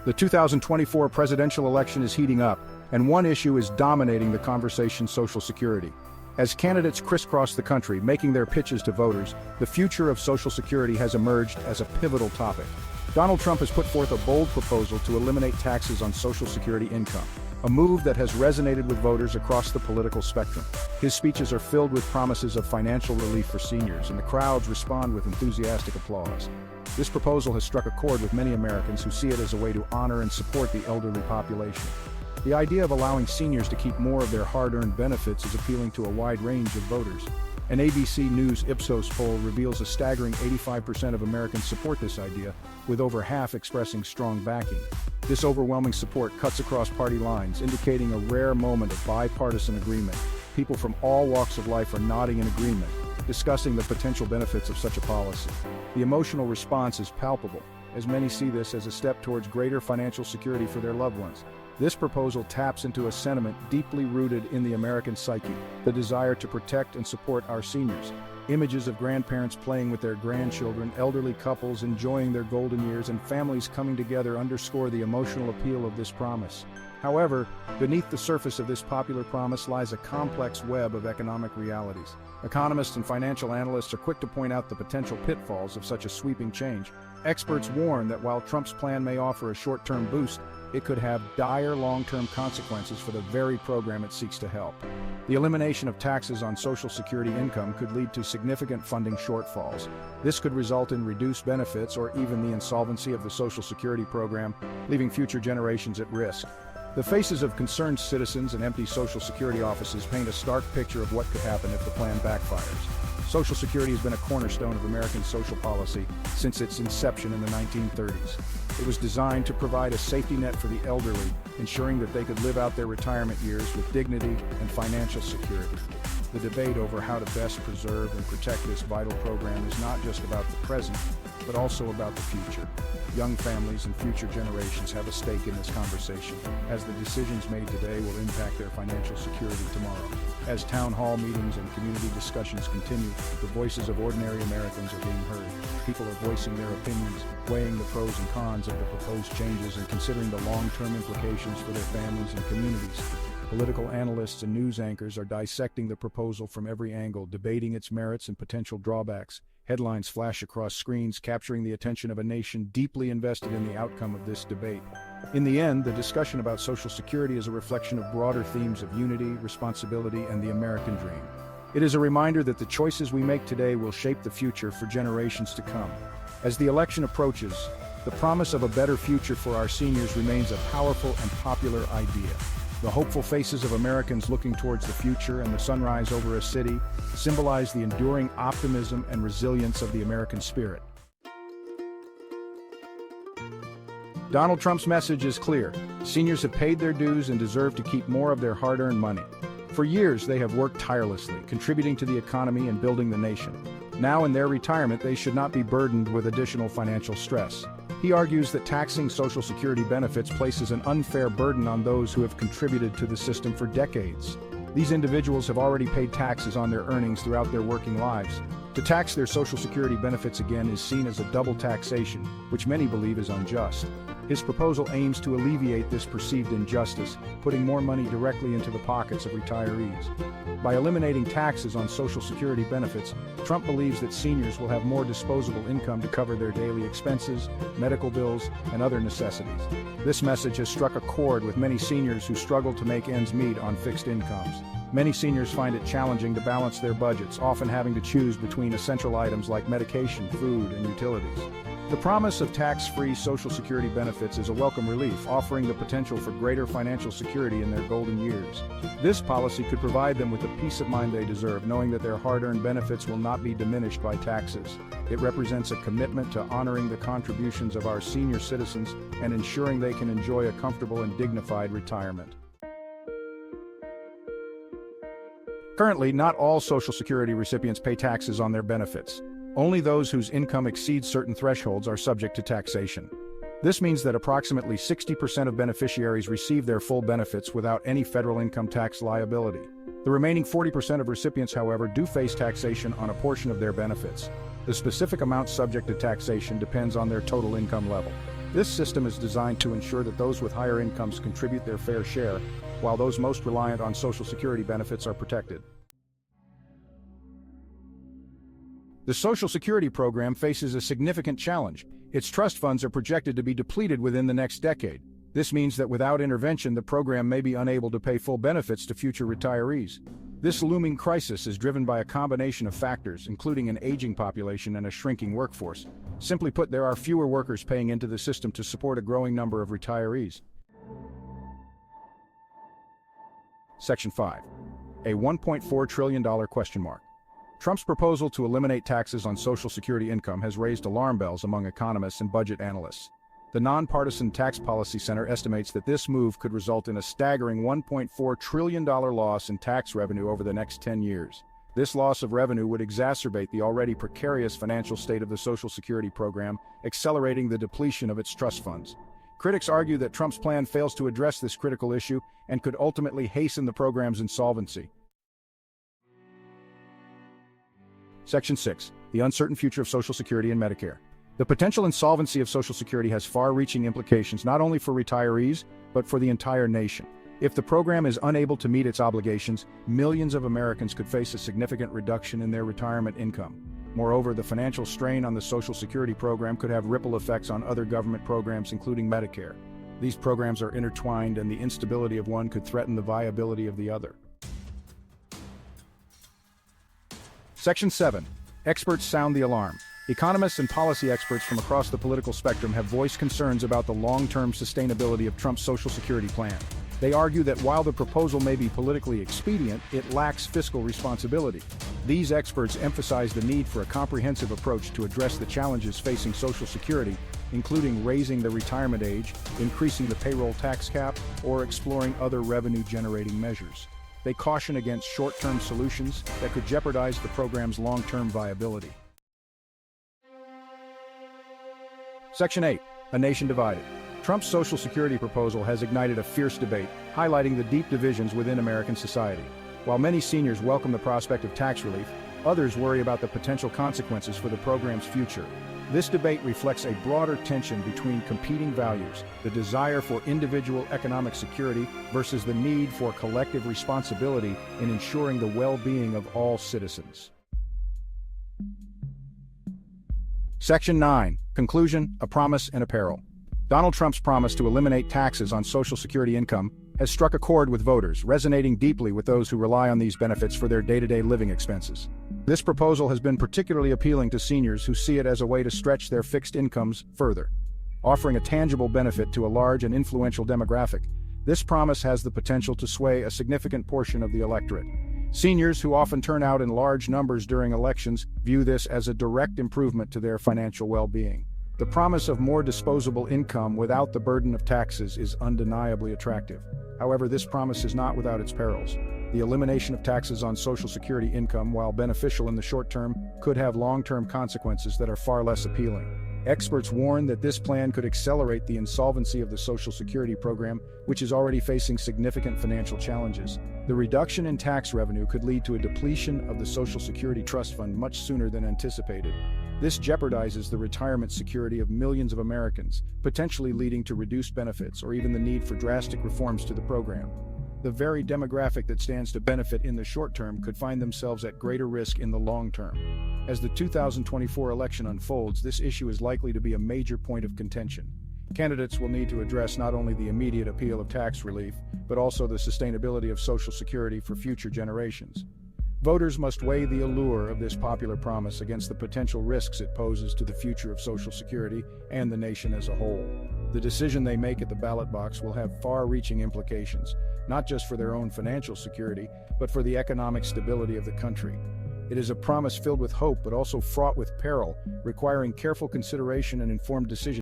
The 2024 presidential election is heating up, and one issue is dominating the conversation: Social Security. As candidates crisscross the country making their pitches to voters, the future of Social Security has emerged as a pivotal topic. Donald Trump has put forth a bold proposal to eliminate taxes on Social Security income, a move that has resonated with voters across the political spectrum. His speeches are filled with promises of financial relief for seniors, and the crowds respond with enthusiastic applause. This proposal has struck a chord with many Americans who see it as a way to honor and support the elderly population. The idea of allowing seniors to keep more of their hard-earned benefits is appealing to a wide range of voters. An ABC News Ipsos poll reveals a staggering 85% of Americans support this idea, with over half expressing strong backing. This overwhelming support cuts across party lines, indicating a rare moment of bipartisan agreement. People from all walks of life are nodding in agreement, discussing the potential benefits of such a policy. The emotional response is palpable, as many see this as a step towards greater financial security for their loved ones. This proposal taps into a sentiment deeply rooted in the American psyche: the desire to protect and support our seniors. Images of grandparents playing with their grandchildren, elderly couples enjoying their golden years, and families coming together underscore the emotional appeal of this promise. However, beneath the surface of this popular promise lies a complex web of economic realities. Economists and financial analysts are quick to point out the potential pitfalls of such a sweeping change. Experts warn that while Trump's plan may offer a short-term boost, it could have dire long-term consequences for the very program it seeks to help. The elimination of taxes on Social Security income could lead to significant funding shortfalls. This could result in reduced benefits or even the insolvency of the Social Security program, leaving future generations at risk. The faces of concerned citizens and empty Social Security offices paint a stark picture of what could happen if the plan backfires. Social Security has been a cornerstone of American social policy since its inception in the 1930s. It was designed to provide a safety net for the elderly, ensuring that they could live out their retirement years with dignity and financial security. The debate over how to best preserve and protect this vital program is not just about the present, but also about the future. Young families and future generations have a stake in this conversation, as the decisions made today will impact their financial security tomorrow. As town hall meetings and community discussions continue, the voices of ordinary Americans are being heard. People are voicing their opinions, weighing the pros and cons of the proposed changes, and considering the long-term implications for their families and communities. Political analysts and news anchors are dissecting the proposal from every angle, debating its merits and potential drawbacks. Headlines flash across screens, capturing the attention of a nation deeply invested in the outcome of this debate. In the end, the discussion about Social Security is a reflection of broader themes of unity, responsibility, and the American dream. It is a reminder that the choices we make today will shape the future for generations to come. As the election approaches, the promise of a better future for our seniors remains a powerful and popular idea. The hopeful faces of Americans looking towards the future and the sunrise over a city symbolize the enduring optimism and resilience of the American spirit. Donald Trump's message is clear: seniors have paid their dues and deserve to keep more of their hard-earned money. For years, they have worked tirelessly, contributing to the economy and building the nation. Now, in their retirement, they should not be burdened with additional financial stress. He argues that taxing Social Security benefits places an unfair burden on those who have contributed to the system for decades. These individuals have already paid taxes on their earnings throughout their working lives. To tax their Social Security benefits again is seen as a double taxation, which many believe is unjust. His proposal aims to alleviate this perceived injustice, putting more money directly into the pockets of retirees. By eliminating taxes on Social Security benefits, Trump believes that seniors will have more disposable income to cover their daily expenses, medical bills, and other necessities. This message has struck a chord with many seniors who struggle to make ends meet on fixed incomes. Many seniors find it challenging to balance their budgets, often having to choose between essential items like medication, food, and utilities. The promise of tax-free Social Security benefits is a welcome relief, offering the potential for greater financial security in their golden years. This policy could provide them with the peace of mind they deserve, knowing that their hard-earned benefits will not be diminished by taxes. It represents a commitment to honoring the contributions of our senior citizens and ensuring they can enjoy a comfortable and dignified retirement. Currently, not all Social Security recipients pay taxes on their benefits. Only those whose income exceeds certain thresholds are subject to taxation. This means that approximately 60% of beneficiaries receive their full benefits without any federal income tax liability. The remaining 40% of recipients, however, do face taxation on a portion of their benefits. The specific amount subject to taxation depends on their total income level. This system is designed to ensure that those with higher incomes contribute their fair share, while those most reliant on Social Security benefits are protected. The Social Security program faces a significant challenge. Its trust funds are projected to be depleted within the next decade. This means that without intervention, the program may be unable to pay full benefits to future retirees. This looming crisis is driven by a combination of factors, including an aging population and a shrinking workforce. Simply put, there are fewer workers paying into the system to support a growing number of retirees. Section 5. A $1.4 trillion question mark. Trump's proposal to eliminate taxes on Social Security income has raised alarm bells among economists and budget analysts. The Nonpartisan Tax Policy Center estimates that this move could result in a staggering $1.4 trillion loss in tax revenue over the next 10 years. This loss of revenue would exacerbate the already precarious financial state of the Social Security program, accelerating the depletion of its trust funds. Critics argue that Trump's plan fails to address this critical issue and could ultimately hasten the program's insolvency. Section 6. The uncertain future of Social Security and Medicare. The potential insolvency of Social Security has far-reaching implications not only for retirees, but for the entire nation. If the program is unable to meet its obligations, millions of Americans could face a significant reduction in their retirement income. Moreover, the financial strain on the Social Security program could have ripple effects on other government programs, including Medicare. These programs are intertwined, and the instability of one could threaten the viability of the other. Section 7. Experts sound the alarm. Economists and policy experts from across the political spectrum have voiced concerns about the long-term sustainability of Trump's Social Security plan. They argue that while the proposal may be politically expedient, it lacks fiscal responsibility. These experts emphasize the need for a comprehensive approach to address the challenges facing Social Security, including raising the retirement age, increasing the payroll tax cap, or exploring other revenue-generating measures. They caution against short-term solutions that could jeopardize the program's long-term viability. Section 8. A nation divided. Trump's Social Security proposal has ignited a fierce debate, highlighting the deep divisions within American society. While many seniors welcome the prospect of tax relief, others worry about the potential consequences for the program's future. This debate reflects a broader tension between competing values, the desire for individual economic security versus the need for collective responsibility in ensuring the well-being of all citizens. Section 9. Conclusion, a promise and a peril. Donald Trump's promise to eliminate taxes on Social Security income has struck a chord with voters, resonating deeply with those who rely on these benefits for their day-to-day living expenses. This proposal has been particularly appealing to seniors who see it as a way to stretch their fixed incomes further. Offering a tangible benefit to a large and influential demographic, this promise has the potential to sway a significant portion of the electorate. Seniors, who often turn out in large numbers during elections, view this as a direct improvement to their financial well-being. The promise of more disposable income without the burden of taxes is undeniably attractive. However, this promise is not without its perils. The elimination of taxes on Social Security income, while beneficial in the short term, could have long-term consequences that are far less appealing. Experts warn that this plan could accelerate the insolvency of the Social Security program, which is already facing significant financial challenges. The reduction in tax revenue could lead to a depletion of the Social Security Trust Fund much sooner than anticipated. This jeopardizes the retirement security of millions of Americans, potentially leading to reduced benefits or even the need for drastic reforms to the program. The very demographic that stands to benefit in the short term could find themselves at greater risk in the long term. As the 2024 election unfolds, this issue is likely to be a major point of contention. Candidates will need to address not only the immediate appeal of tax relief, but also the sustainability of Social Security for future generations. Voters must weigh the allure of this popular promise against the potential risks it poses to the future of Social Security and the nation as a whole. The decision they make at the ballot box will have far-reaching implications, not just for their own financial security, but for the economic stability of the country. It is a promise filled with hope, but also fraught with peril, requiring careful consideration and informed decision.